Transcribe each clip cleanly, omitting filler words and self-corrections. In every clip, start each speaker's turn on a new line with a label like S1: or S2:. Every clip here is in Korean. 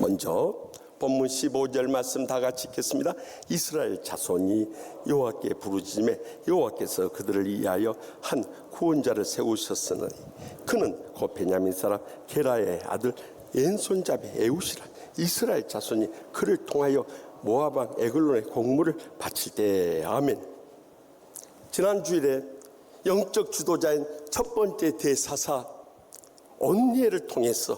S1: 먼저 본문 15절 말씀 다 같이 읽겠습니다. 이스라엘 자손이 여호와께 부르짖음에 여호와께서 그들을 위하여 한 구원자를 세우셨으니 그는 곧 베냐민 사람 게라의 아들 왼손잡이 에웃이라. 이스라엘 자손이 그를 통하여 모압 왕 에글론의 공물을 바칠 때. 아멘. 지난 주일에 영적 지도자인 첫 번째 대사사 온니엘을 통해서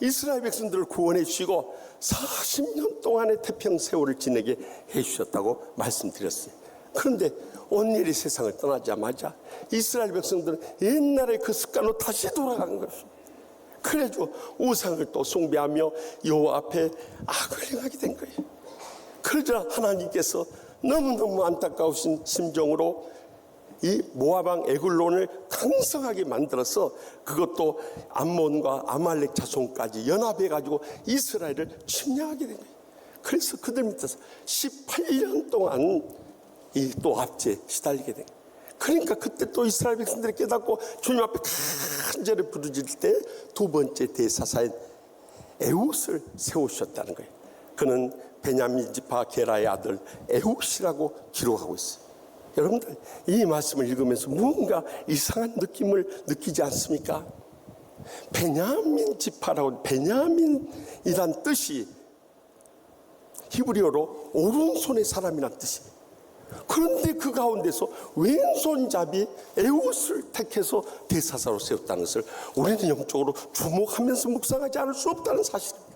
S1: 이스라엘 백성들을 구원해 주시고 40년 동안의 태평세월을 지내게 해주셨다고 말씀드렸어요. 그런데 온니엘이 세상을 떠나자마자 이스라엘 백성들은 옛날의 그 습관으로 다시 돌아간 것입니다. 그래서 우상을 또 숭배하며 여호와 앞에 악을 행하게 된 거예요. 그러자 하나님께서 너무너무 안타까우신 심정으로 이 모압 왕 에글론을 강성하게 만들어서 그것도 암몬과 아말렉 자손까지 연합해가지고 이스라엘을 침략하게 된 거예요. 그래서 그들 밑에서 18년 동안 이 또 압제에 시달리게 된 거예요. 그러니까 그때 또 이스라엘 백성들이 깨닫고 주님 앞에 간절히 부르짖을 때 두 번째 대사사인 에웃을 세우셨다는 거예요. 그는 베냐민 지파 게라의 아들 에웃이라고 기록하고 있어요. 여러분들 이 말씀을 읽으면서 뭔가 이상한 느낌을 느끼지 않습니까? 베냐민 지파라고, 베냐민이란 뜻이 히브리어로 오른손의 사람이란 뜻이에요. 그런데 그 가운데서 왼손잡이 에웃을 택해서 대사사로 세웠다는 것을 우리는 영적으로 주목하면서 묵상하지 않을 수 없다는 사실입니다.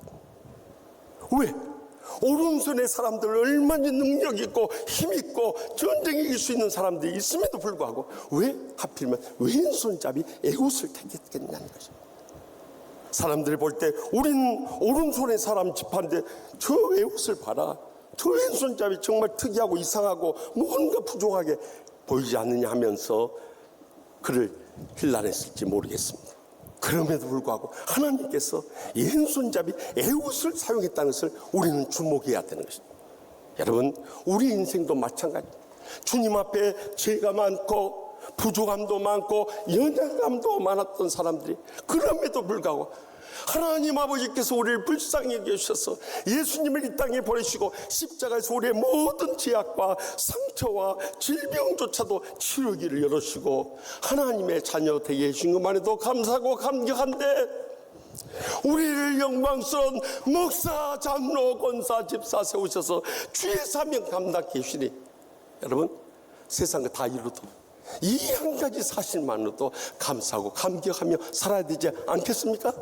S1: 왜? 오른손의 사람들 얼마나 능력 있고 힘 있고 전쟁에 이길 수 있는 사람들이 있음에도 불구하고 왜 하필이면 왼손잡이 에웃을 택했겠냐는 것입니다. 사람들이 볼 때 우린 오른손의 사람 지파인데 저 에웃을 봐라, 저 왼손잡이 정말 특이하고 이상하고 뭔가 부족하게 보이지 않느냐 하면서 그를 힐난했을지 모르겠습니다. 그럼에도 불구하고 하나님께서 왼손잡이 에웃을 사용했다는 것을 우리는 주목해야 되는 것입니다. 여러분, 우리 인생도 마찬가지입니다. 주님 앞에 죄가 많고 부족함도 많고 연약함도 많았던 사람들이 그럼에도 불구하고 하나님 아버지께서 우리를 불쌍히 여기셔서 예수님을 이 땅에 보내시고 십자가에서 우리의 모든 죄악과 상처와 질병조차도 치료기를 열어주시고 하나님의 자녀 되게 해주신 것만 해도 감사하고 감격한데 우리를 영광스러운 목사, 장로, 권사, 집사 세우셔서 주의 사명 감당케 해주시니 여러분 세상 다 이루도 이 한 가지 사실만으로도 감사하고 감격하며 살아야 되지 않겠습니까?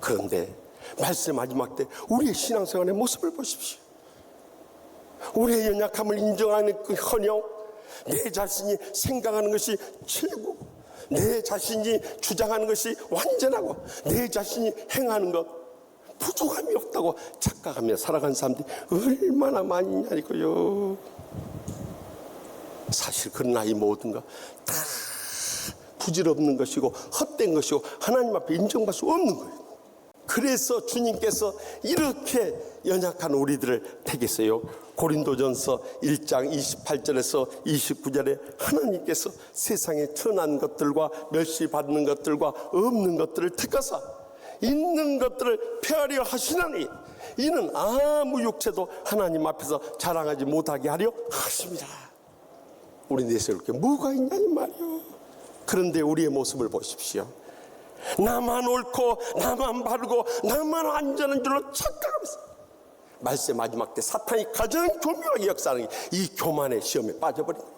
S1: 그런데 말씀 마지막 때 우리의 신앙생활의 모습을 보십시오. 우리의 연약함을 인정하는 그 헌영, 내 자신이 생각하는 것이 최고, 내 자신이 주장하는 것이 완전하고 내 자신이 행하는 것 부족함이 없다고 착각하며 살아가는 사람들이 얼마나 많이 있냐고요. 사실 그러나 이 모든 것 다 부질없는 것이고 헛된 것이고 하나님 앞에 인정받을 수 없는 거예요. 그래서 주님께서 이렇게 연약한 우리들을 택했어요. 고린도전서 1장 28절에서 29절에 하나님께서 세상에 천한 것들과 멸시받는 것들과 없는 것들을 택하사 있는 것들을 폐하려 하시나니 이는 아무 육체도 하나님 앞에서 자랑하지 못하게 하려 하십니다. 우리 내세에 이렇게 뭐가 있냐 이 말이요. 그런데 우리의 모습을 보십시오. 나만 옳고 나만 바르고 나만 안전한 줄로 착각하면서 말세 마지막 때 사탄이 가장 교묘하게 역사하는 게 이 교만의 시험에 빠져버린 거예요.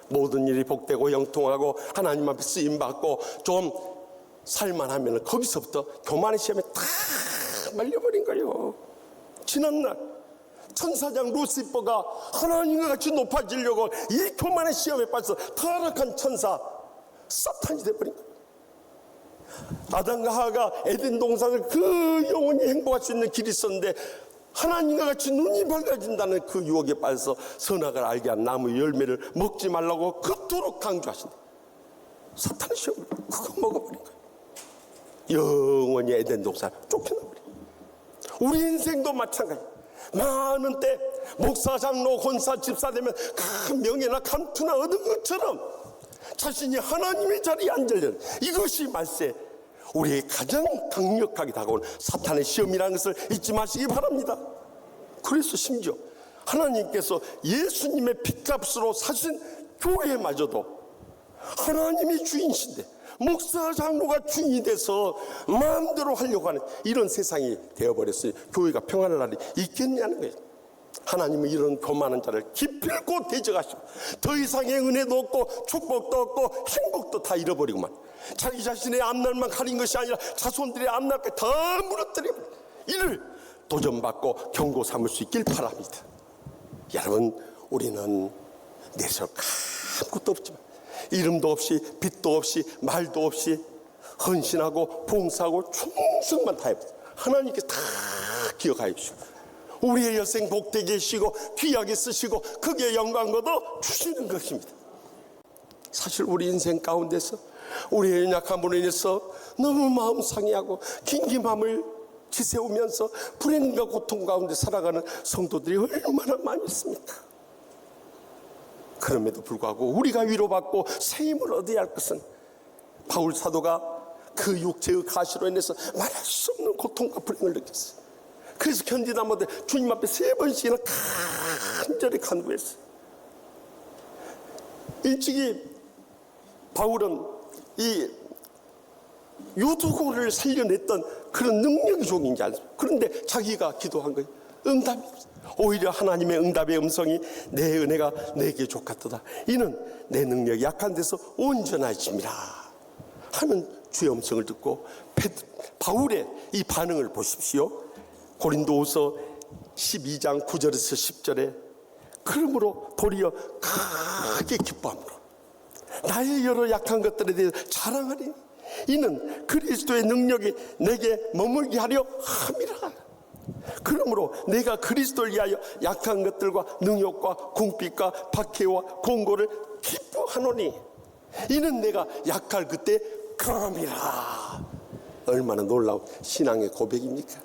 S1: 모든 일이 복되고 형통하고 하나님 앞에 쓰임받고 좀 살만하면 거기서부터 교만의 시험에 다 말려버린 거예요. 지난날 천사장 루시퍼가 하나님과 같이 높아지려고 이 교만의 시험에 빠져서 타락한 천사 사탄이 돼버린 거예요. 아담과 하와가 에덴 동산을 그 영원히 행복할 수 있는 길이 있었는데 하나님과 같이 눈이 밝아진다는 그 유혹에 빠져서 선악을 알게 한 나무 열매를 먹지 말라고 그토록 강조하신다. 사탄의 시험을 그거 먹어버린 거예요. 영원히 에덴 동산 쫓겨나버린 거예요. 우리 인생도 마찬가지. 많은 때 목사, 장로, 권사, 집사 되면 그 명예나 감투나 얻은 것처럼 자신이 하나님의 자리에 앉으려는 이것이 말세 우리의 가장 강력하게 다가온 사탄의 시험이라는 것을 잊지 마시기 바랍니다. 그래서 심지어 하나님께서 예수님의 핏값으로 사신 교회마저도 하나님이 주인이신데 목사 장로가 주인이 돼서 마음대로 하려고 하는 이런 세상이 되어버렸어요. 교회가 평안할 날이 있겠냐는 거예요. 하나님은 이런 교만한 자를 기필코 대적하시고 더 이상의 은혜도 없고 축복도 없고 행복도 다 잃어버리고만 자기 자신의 앞날만 가린 것이 아니라 자손들의 앞날까지 다 무너뜨리고 이를 도전받고 경고 삼을 수 있길 바랍니다. 여러분, 우리는 내세울 아무것도 없지만 이름도 없이 빚도 없이 말도 없이 헌신하고 봉사하고 충성만 다해보세요. 하나님께서 다 기억하여 주시고 우리의 여생 복되게 하시고 귀하게 쓰시고 크게 영광도 주시는 것입니다. 사실 우리 인생 가운데서 우리의 연약함으로 인해서 너무 마음 상해하고 긴김함을 지새우면서 불행과 고통 가운데 살아가는 성도들이 얼마나 많이 있습니까? 그럼에도 불구하고 우리가 위로받고 새 힘을 얻어야 할 것은 바울 사도가 그 육체의 가시로 인해서 말할 수 없는 고통과 불행을 느꼈어요. 그래서 견디다 못해 주님 앞에 3번씩이나 간절히 간구했어요. 일찍이 바울은 이 유두고를 살려냈던 그런 능력이 종인지 않습니까? 그런데 자기가 기도한 거예요. 응답이 없어요. 오히려 하나님의 응답의 음성이 내 은혜가 내게 족같도다. 이는 내 능력이 약한 데서 온전하심이라 하는 주의 음성을 듣고 바울의 이 반응을 보십시오. 고린도후서 12장 9절에서 10절에 그러므로 도리어 크게 기뻐함으로 나의 여러 약한 것들에 대해 자랑하리니 이는 그리스도의 능력이 내게 머물게 하려 함이라. 그러므로 내가 그리스도를 위하여 약한 것들과 능욕과 궁핍과 박해와 공고를 기뻐하노니 이는 내가 약할 그때 그럼이라. 얼마나 놀라운 신앙의 고백입니까?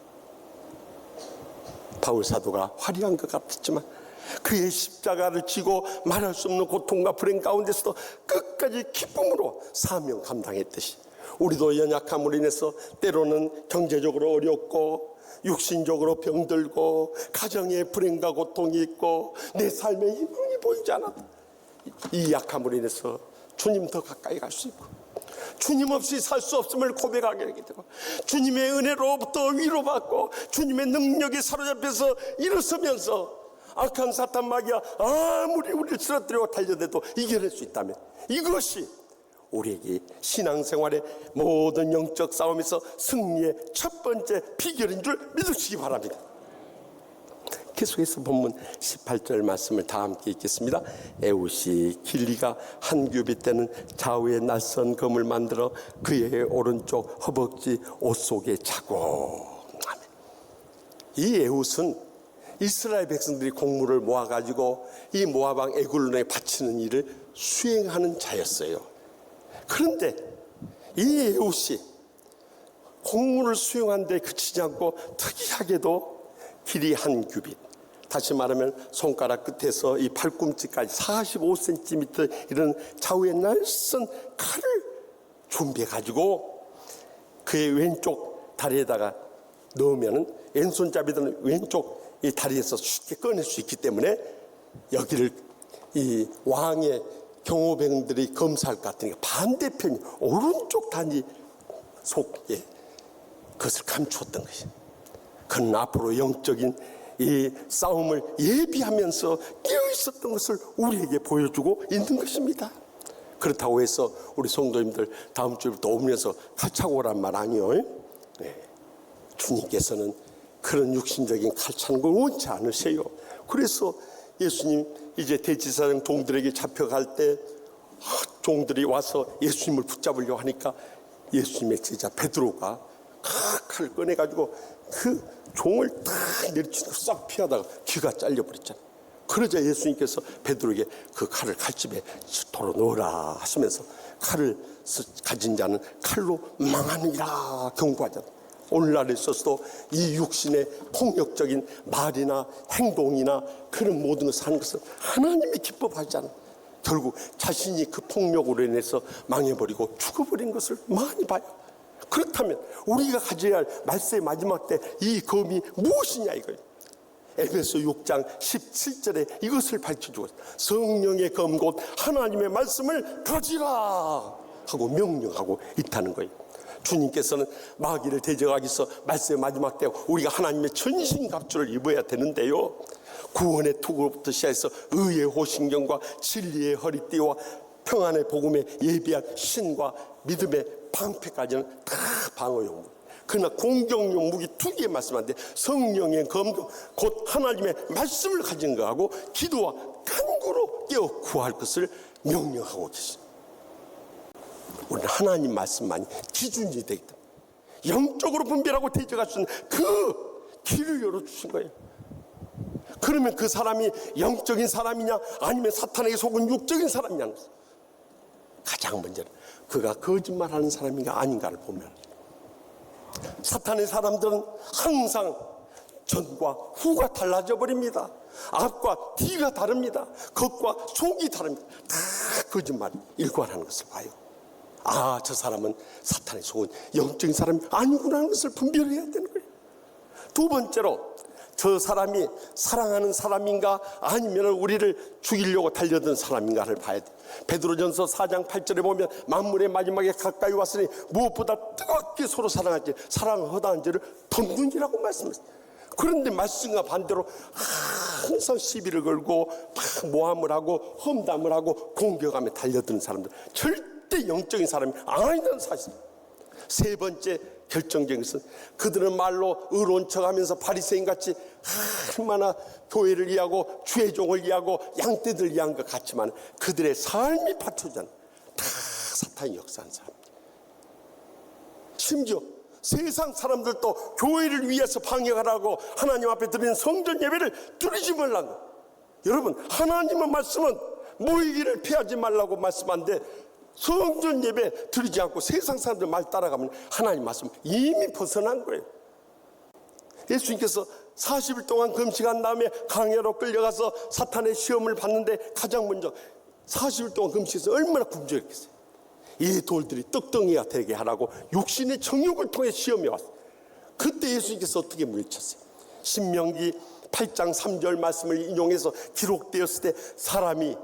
S1: 바울 사도가 화려한 것 같았지만 그의 십자가를 지고 말할 수 없는 고통과 불행 가운데서도 끝까지 기쁨으로 사명 감당했듯이 우리도 연약함으로 인해서 때로는 경제적으로 어렵고 육신적으로 병들고 가정에 불행과 고통이 있고 내 삶에 희망이 보이지 않아도 이 약함으로 인해서 주님 더 가까이 갈 수 있고 주님 없이 살 수 없음을 고백하게 되고 주님의 은혜로부터 위로받고 주님의 능력에 사로잡혀서 일어서면서 악한 사탄 마귀가 아무리 우리를 쓰러뜨리고 달려대도 이겨낼 수 있다면 이것이 우리에게 신앙생활의 모든 영적 싸움에서 승리의 첫 번째 비결인 줄 믿으시기 바랍니다. 계속해서 본문 18절 말씀을 다 함께 읽겠습니다. 에웃이 길리가 한 규빗 되는 좌우에 낯선 검을 만들어 그의 오른쪽 허벅지 옷 속에 차고. 이 에웃은 이스라엘 백성들이 곡물을 모아가지고 이 모아방 에굴론에 바치는 일을 수행하는 자였어요. 그런데 이 에웃이 곡물을 수행하는 데 그치지 않고 특이하게도 길이 한 규빗, 다시 말하면 손가락 끝에서 이 팔꿈치까지 45cm 이런 좌우에 날선 칼을 준비해가지고 그의 왼쪽 다리에다가 넣으면 왼손잡이들은 왼쪽 이 다리에서 쉽게 꺼낼 수 있기 때문에 여기를 이 왕의 경호병들이 검사할 것 같으니까 반대편 오른쪽 다리 속에 그것을 감추었던 것이에요. 그는 앞으로 영적인 이 싸움을 예비하면서 깨어 있었던 것을 우리에게 보여주고 있는 것입니다. 그렇다고 해서 우리 성도님들 다음 주부터 오면서 칼차고 오란 말 아니요. 네. 주님께서는 그런 육신적인 칼차는 걸 원치 않으세요. 그래서 예수님 이제 대지사장 종들에게 잡혀갈 때 종들이 와서 예수님을 붙잡으려고 하니까 예수님의 제자 베드로가 칼을 꺼내가지고 그 종을 딱 내리치고 싹 피하다가 귀가 잘려버렸잖아요. 그러자 예수님께서 베드로에게 그 칼을 칼집에 도로 넣어라 하시면서 칼을 가진 자는 칼로 망하느니라 경고하잖아요. 오늘날에 있어서도 이 육신의 폭력적인 말이나 행동이나 그런 모든 것을 하는 것은 하나님이 기뻐하지 않아요. 결국 자신이 그 폭력으로 인해서 망해버리고 죽어버린 것을 많이 봐요. 그렇다면 우리가 가져야 할 말세의 마지막 때 이 검이 무엇이냐 이거예요. 에베소 6장 17절에 이것을 밝혀주고 성령의 검 곧 하나님의 말씀을 가지라 하고 명령하고 있다는 거예요. 주님께서는 마귀를 대적하기 위해서 말세의 마지막 때 우리가 하나님의 전신갑주를 입어야 되는데요, 구원의 투구로부터 시작해서 의의 호신경과 진리의 허리띠와 평안의 복음에 예비한 신과 믿음의 방패까지는 다 방어용 무기. 그러나 공격용 무기 2개 말씀하는데 성령의 검 곧 하나님의 말씀을 가진 거하고 기도와 간구로 깨어 구할 것을 명령하고 계십니다. 우리는 하나님 말씀만이 기준이 되기 때문에 영적으로 분별하고 대적할 수 있는 그 길을 열어주신 거예요. 그러면 그 사람이 영적인 사람이냐 아니면 사탄에게 속은 육적인 사람이냐는 것을 가장 먼저는 그가 거짓말하는 사람인가 아닌가를 보면, 사탄의 사람들은 항상 전과 후가 달라져 버립니다. 앞과 뒤가 다릅니다. 겉과 속이 다릅니다. 다 거짓말 일관하는 것을 봐요. 아, 저 사람은 사탄의 속은 영적인 사람이 아니구나 하는 것을 분별해야 되는 거예요. 두 번째로, 저 사람이 사랑하는 사람인가 아니면 우리를 죽이려고 달려든 사람인가를 봐야 돼. 베드로전서 4장 8절에 보면 만물의 마지막에 가까이 왔으니 무엇보다 뜨겁게 서로 사랑하지 사랑은 허다한 죄를 덮는이라고 말씀했어요. 그런데 말씀과 반대로 항상 시비를 걸고 막 모함을 하고 험담을 하고 공격하며 달려드는 사람들, 절대 영적인 사람이 아니라는 사실. 세 번째 결정적인 것은 그들은 말로 의로운 척하면서 바리새인같이 얼마나 교회를 이해하고 주의 종을 이해하고 양떼들을 이해한 것 같지만 그들의 삶이 파토전 다 사탄이 역사한 사람. 심지어 세상 사람들도 교회를 위해서 방해하라고 하나님 앞에 드리는 성전 예배를 드리지 말라고. 여러분, 하나님의 말씀은 모이기를 피하지 말라고 말씀하는데 성전 예배 드리지 않고 세상 사람들 말 따라가면 하나님 말씀 이미 벗어난 거예요. 예수님께서 40일 동안 금식한 다음에 강야로 끌려가서 사탄의 시험을 받는데 가장 먼저 40일 동안 금식해서 얼마나 굶주렸겠어요. 이 돌들이 떡덩이가 되게 하라고 육신의 정욕을 통해 시험해 왔어요. 그때 예수님께서 어떻게 물리쳤어요? 신명기 8장 3절 말씀을 인용해서 기록되었을 때 사람이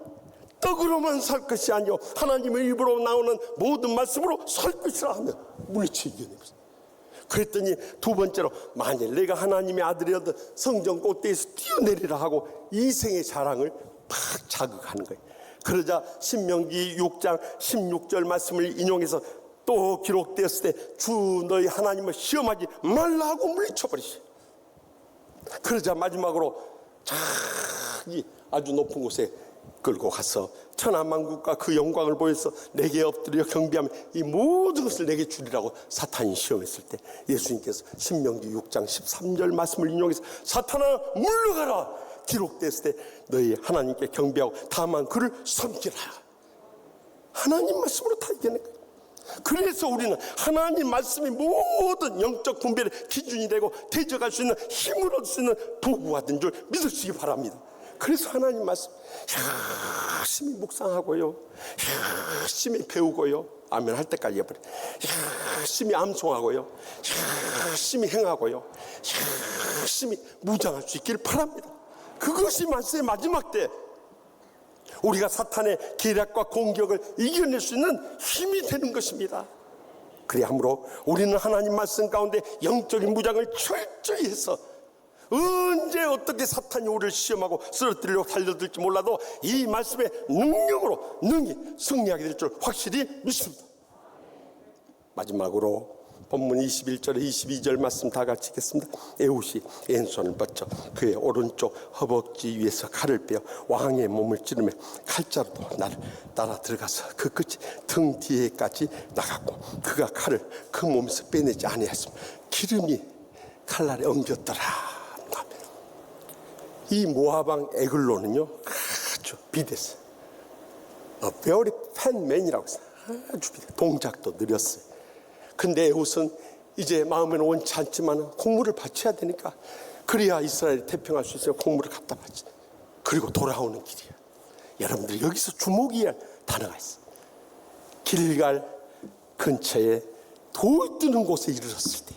S1: 떡으로만 살 것이 아니요 하나님의 입으로 나오는 모든 말씀으로 살 것이라 하며 물리쳐 이겨내었어요. 그랬더니 두 번째로, 만일 내가 하나님의 아들이어도 성전 꼭대기에서 뛰어내리라 하고 이생의 자랑을 팍 자극하는 거예요. 그러자 신명기 6장 16절 말씀을 인용해서 또 기록되었을 때 주 너희 하나님을 시험하지 말라 하고 물리쳐버리시죠. 그러자 마지막으로 자기 아주 높은 곳에 끌고 가서 천하만국과 그 영광을 보여서 내게 엎드려 경배하면 이 모든 것을 내게 주리라고 사탄이 시험했을 때 예수님께서 신명기 6장 13절 말씀을 인용해서 사탄아 물러가라, 기록됐을 때 너희 하나님께 경배하고 다만 그를 섬기라. 하나님 말씀으로 다 이겨낸 거예요. 그래서 우리는 하나님 말씀이 모든 영적 분별의 기준이 되고 대적할 수 있는 힘을 얻을 수 있는 도구가 된 줄 믿으시기 바랍니다. 그래서 하나님 말씀 열심히 묵상하고요, 열심히 배우고요, 아멘 할 때까지 해버려, 열심히 암송하고요, 열심히 행하고요, 열심히 무장할 수 있기를 바랍니다. 그것이 말세의 마지막 때 우리가 사탄의 계략과 공격을 이겨낼 수 있는 힘이 되는 것입니다. 그리하므로 우리는 하나님 말씀 가운데 영적인 무장을 철저히 해서 언제 어떻게 사탄이 우리를 시험하고 쓰러뜨리려고 달려들지 몰라도 이 말씀의 능력으로 능히 승리하게 될 줄 확실히 믿습니다. 마지막으로 본문 21절에 22절 말씀 다 같이 읽겠습니다. 에훗이 왼손을 뻗쳐 그의 오른쪽 허벅지 위에서 칼을 빼어 왕의 몸을 찌르며 칼자루도 나를 따라 들어가서 그 끝이 등 뒤에까지 나갔고 그가 칼을 그 몸에서 빼내지 아니하였으며 기름이 칼날에 엉겼더라. 이 모압왕 에글론은요 아주 비대했어요. very fan man이라고 했어요. 아주 비대. 동작도 느렸어요. 근데 에훗은 이제 마음에는 원치 않지만 공물을 바쳐야 되니까, 그래야 이스라엘이 태평할 수 있어요. 공물을 갖다 바치. 그리고 돌아오는 길이야. 여러분들 여기서 주목해야 할 단어가 있어요. 길갈 근처에 돌 뜨는 곳에 이르렀을 때,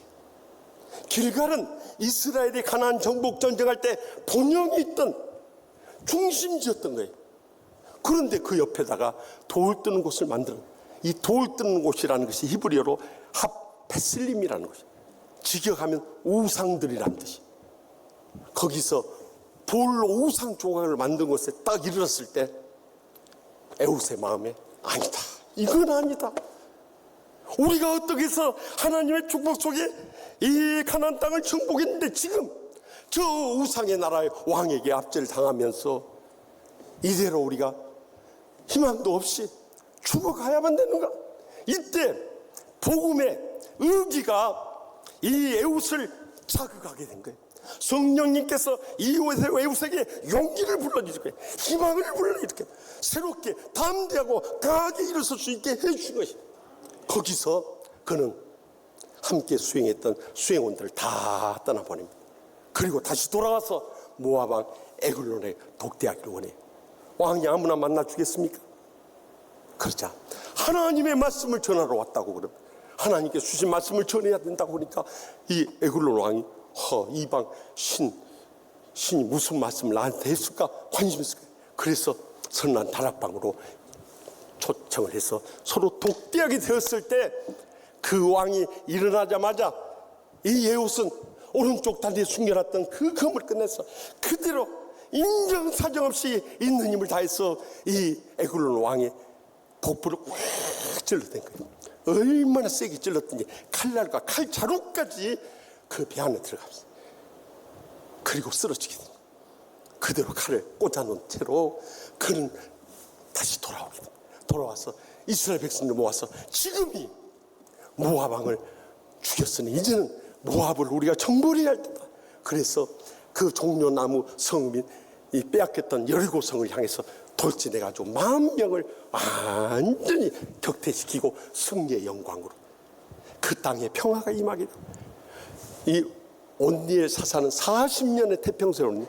S1: 길갈은 이스라엘이 가나안 정복 전쟁할 때 본영이 있던 중심지였던 거예요. 그런데 그 옆에다가 돌 뜨는 곳을 만들어. 이 돌 뜨는 곳이라는 것이 히브리어로 핫베슬림이라는 것이에요. 직역하면 우상들이라는 뜻이. 거기서 돌로 우상 조각을 만든 곳에 딱 이르렀을 때 에웃의 마음에 아니다, 이건 아니다. 우리가 어떻게 해서 하나님의 축복 속에 이 가나안 땅을 정복했는데 지금 저 우상의 나라의 왕에게 압제를 당하면서 이대로 우리가 희망도 없이 죽어가야만 되는가? 이때 복음의 의기가 이 에웃을 자극하게 된 거예요. 성령님께서 이 에웃에게 용기를 불러주실 거예요. 희망을 불러일으켜 새롭게 담대하고 강하게 일어설 수 있게 해주신 것이에요. 거기서 그는 함께 수행했던 수행원들을 다 떠나보냅니다. 그리고 다시 돌아와서 모압 왕 에글론에 독대하기를 원해요. 왕이 아무나 만나 주겠습니까? 그러자 하나님의 말씀을 전하러 왔다고 그러면 하나님께 주신 말씀을 전해야 된다고 하니까 이 에글론 왕이 이방 신이 무슨 말씀을 나한테 했을까 관심이 있을 거예요. 그래서 선한 다락방으로 초청을 해서 서로 독대하게 되었을 때 그 왕이 일어나자마자 이 에웃은 오른쪽 다리에 숨겨놨던 그 검을 꺼내서 그대로 인정사정 없이 있는 힘을 다해서 이 에글론 왕의 복부를 꽉 찔러댄 거예요. 얼마나 세게 찔렀든지 칼날과 칼자루까지 그 배 안에 들어갑니다. 그리고 쓰러지게 됩니다. 그대로 칼을 꽂아놓은 채로 그는 다시 돌아오게 됩니다. 돌아와서 이스라엘 백성들 모아서 지금이 모압 왕을 죽였으니 이제는 모압을 우리가 정벌해야 할 때다. 그래서 그 종려나무 성읍인 이 빼앗겼던 여리고 성을 향해서 돌진해가지고 10,000명을 완전히 격퇴시키고 승리의 영광으로 그 땅에 평화가 임하게 됩니다. 이 온니엘 사사는 40년의 태평세월이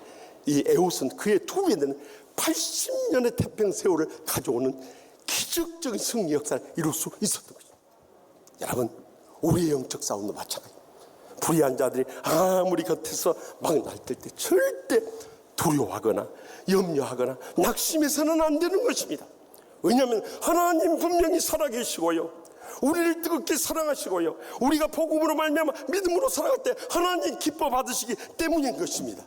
S1: 이 에웃은 그의 두 배 되는 80년의 태평세월을 가져오는 기적적인 승리 역사를 이룰 수 있었던 것입니다. 여러분, 우리의 영적 싸움도 마찬가지입니다. 불의한 자들이 아무리 곁에서 막 날뛸 때 절대 두려워하거나 염려하거나 낙심해서는 안 되는 것입니다. 왜냐하면 하나님 분명히 살아계시고요, 우리를 뜨겁게 사랑하시고요, 우리가 복음으로 말미암아 믿음으로 살아갈 때 하나님 기뻐 받으시기 때문인 것입니다.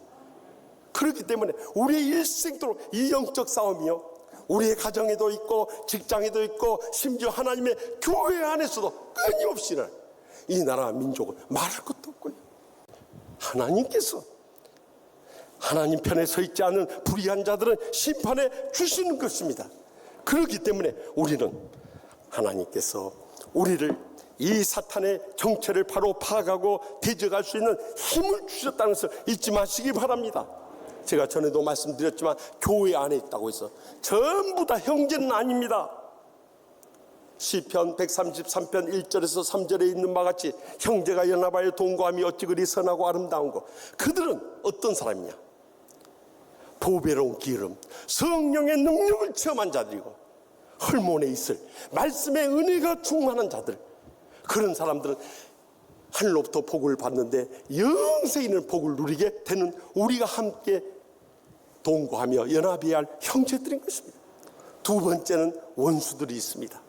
S1: 그렇기 때문에 우리의 일생도록 이 영적 싸움이요, 우리의 가정에도 있고 직장에도 있고 심지어 하나님의 교회 안에서도 끊임없이는 이 나라와 민족을 말할 것도 없고요, 하나님께서 하나님 편에 서 있지 않은 불의한 자들은 심판해 주시는 것입니다. 그렇기 때문에 우리는 하나님께서 우리를 이 사탄의 정체를 바로 파악하고 대적할 수 있는 힘을 주셨다는 것을 잊지 마시기 바랍니다. 제가 전에도 말씀드렸지만 교회 안에 있다고 해서 전부 다 형제는 아닙니다. 시편 133편 1절에서 3절에 있는 바와 같이 형제가 연합하여 동거함이 어찌 그리 선하고 아름다운고. 그들은 어떤 사람이냐? 보배로운 기름, 성령의 능력을 체험한 자들이고 헐몬에 있을 말씀의 은혜가 충만한 자들, 그런 사람들은 하늘로부터 복을 받는데 영생에 있는 복을 누리게 되는 우리가 함께 동거하며 연합해야 할 형제들인 것입니다. 두 번째는 원수들이 있습니다.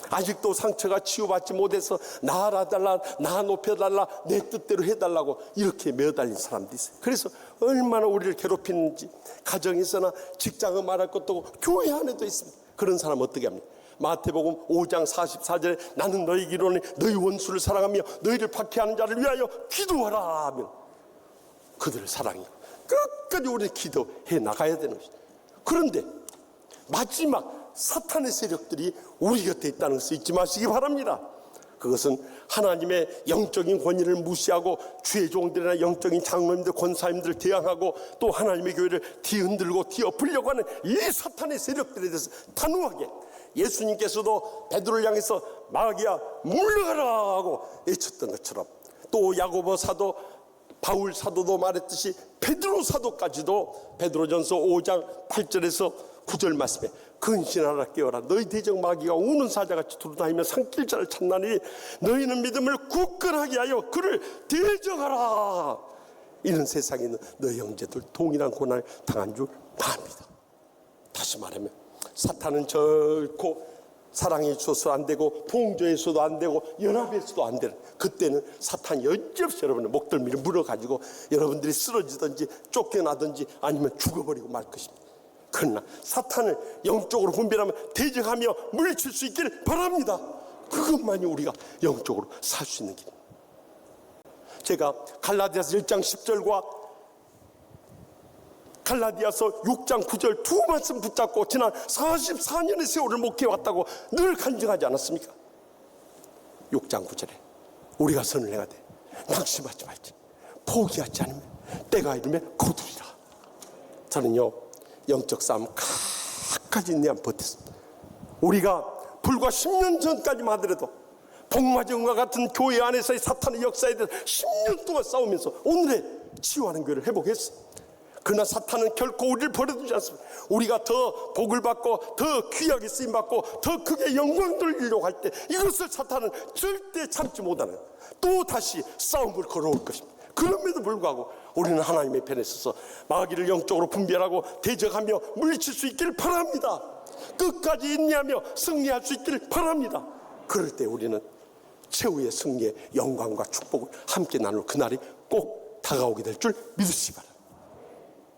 S1: 아직도 상처가 치유받지 못해서 나 알아달라, 나 높여달라, 내 뜻대로 해달라고 이렇게 매달린 사람도 있어요. 그래서 얼마나 우리를 괴롭히는지 가정에서나 직장은 말할 것도 없고 교회 안에도 있습니다. 그런 사람 어떻게 합니까? 마태복음 5장 44절에 나는 너희 기로는 너희 원수를 사랑하며 너희를 박해하는 자를 위하여 기도하라 하며 그들을 사랑해 끝까지 우리는 기도해 나가야 되는 것입니다. 그런데 마지막 사탄의 세력들이 우리 곁에 있다는 것을 잊지 마시기 바랍니다. 그것은 하나님의 영적인 권위를 무시하고 주의 종들이나 영적인 장로님들, 권사님들을 대항하고 또 하나님의 교회를 뒤흔들고 뒤엎으려고 하는 이 사탄의 세력들에 대해서 단호하게, 예수님께서도 베드로를 향해서 마귀야 물러가라 하고 외쳤던 것처럼, 또 야고보 사도, 바울 사도도 말했듯이 베드로 사도까지도 베드로전서 5장 8절에서 9절 말씀에 근신하라 깨어라. 너희 대적 마귀가 우는 사자같이 두루다니며 산길자를 찾나니 너희는 믿음을 굳건하게 하여 그를 대적하라. 이런 세상에 있는 너희 형제들 동일한 고난을 당한 줄 압니다. 다시 말하면 사탄은 결코 사랑에 있어서 안 되고 봉조에서도 안 되고 연합에서도 안 되는, 그때는 사탄이 여지없이 여러분의 목덜미를 물어가지고 여러분들이 쓰러지든지 쫓겨나든지 아니면 죽어버리고 말 것입니다. 그러나 사탄을 영적으로 분별하며 대적하며 물리칠 수 있기를 바랍니다. 그것만이 우리가 영적으로 살 수 있는 길입니다. 제가 갈라디아서 1장 10절과 갈라디아서 6장 9절 두 말씀 붙잡고 지난 44년의 세월을 목회해왔다고 늘 간증하지 않았습니까? 6장 9절에 우리가 선을 행하되 낙심하지 말지, 포기하지 않으면 때가 이르면 거두리라. 저는요, 영적 싸움 끝까지 내한 버텼습니다. 우리가 불과 10년 전까지만 하더라도 복마정과 같은 교회 안에서의 사탄의 역사에 대해서 10년 동안 싸우면서 오늘의 치유하는 교회를 회복했어요. 그러나 사탄은 결코 우리를 버려두지 않습니다. 우리가 더 복을 받고 더 귀하게 쓰임받고 더 크게 영광 돌리려고 할 때 이것을 사탄은 절대 참지 못하는 또 다시 싸움을 걸어올 것입니다. 그럼에도 불구하고 우리는 하나님의 편에 서서 마귀를 영적으로 분별하고 대적하며 물리칠 수 있기를 바랍니다. 끝까지 인내하며 승리할 수 있기를 바랍니다. 그럴 때 우리는 최후의 승리의 영광과 축복을 함께 나눌 그날이 꼭 다가오게 될 줄 믿으시기 바랍니다.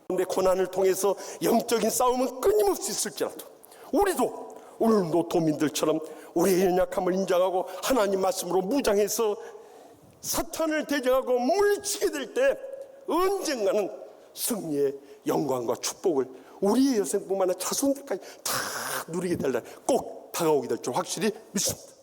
S1: 그런데 고난을 통해서 영적인 싸움은 끊임없이 있을지라도 우리도 오늘도 도민들처럼 우리의 연약함을 인정하고 하나님 말씀으로 무장해서 사탄을 대적하고 물리치게 될 때 언젠가는 승리의 영광과 축복을 우리의 여생뿐만 아니라 자손들까지 다 누리게 될 날 꼭 다가오게 될 줄 확실히 믿습니다.